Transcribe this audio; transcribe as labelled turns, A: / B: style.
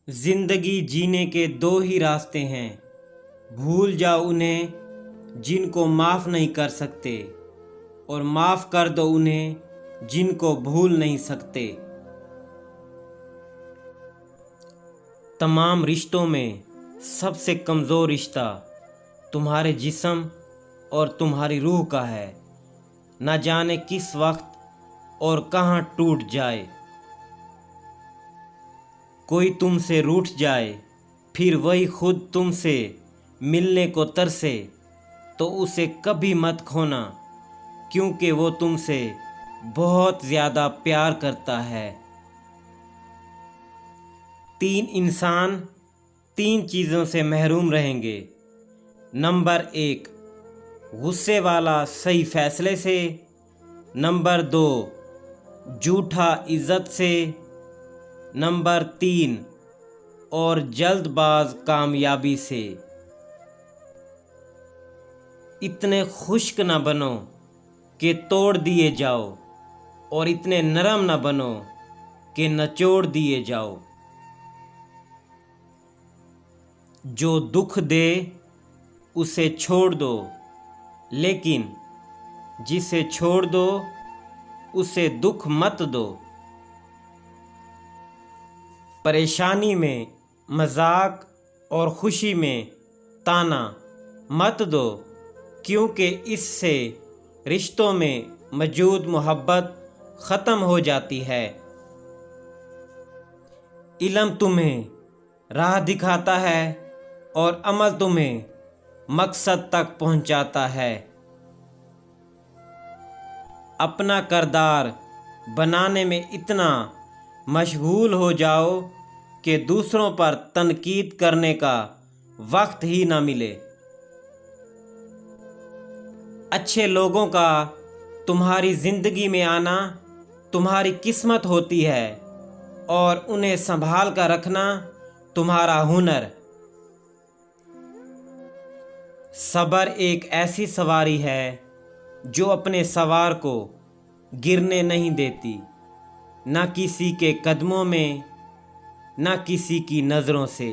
A: زندگی جینے کے دو ہی راستے ہیں، بھول جاؤ انہیں جن کو معاف نہیں کر سکتے، اور معاف کر دو انہیں جن کو بھول نہیں سکتے۔ تمام رشتوں میں سب سے کمزور رشتہ تمہارے جسم اور تمہاری روح کا ہے، نہ جانے کس وقت اور کہاں ٹوٹ جائے۔ کوئی تم سے روٹھ جائے، پھر وہی خود تم سے ملنے کو ترسے، تو اسے کبھی مت کھونا، کیونکہ وہ تم سے بہت زیادہ پیار کرتا ہے۔ 3 انسان 3 چیزوں سے محروم رہیں گے۔ نمبر 1، غصے والا صحیح فیصلے سے۔ نمبر 2، جھوٹا عزت سے۔ نمبر 3، اور جلد باز کامیابی سے۔ اتنے خشک نہ بنو کہ توڑ دیے جاؤ، اور اتنے نرم نہ بنو کہ نچوڑ دیے جاؤ۔ جو دکھ دے اسے چھوڑ دو، لیکن جسے چھوڑ دو اسے دکھ مت دو۔ پریشانی میں مذاق اور خوشی میں طعنہ مت دو، کیونکہ اس سے رشتوں میں موجود محبت ختم ہو جاتی ہے۔ علم تمہیں راہ دکھاتا ہے اور عمل تمہیں مقصد تک پہنچاتا ہے۔ اپنا کردار بنانے میں اتنا مشغول ہو جاؤ کہ دوسروں پر تنقید کرنے کا وقت ہی نہ ملے۔ اچھے لوگوں کا تمہاری زندگی میں آنا تمہاری قسمت ہوتی ہے، اور انہیں سنبھال کر رکھنا تمہارا ہنر۔ صبر ایک ایسی سواری ہے جو اپنے سوار کو گرنے نہیں دیتی، نہ کسی کے قدموں میں، نہ کسی کی نظروں سے۔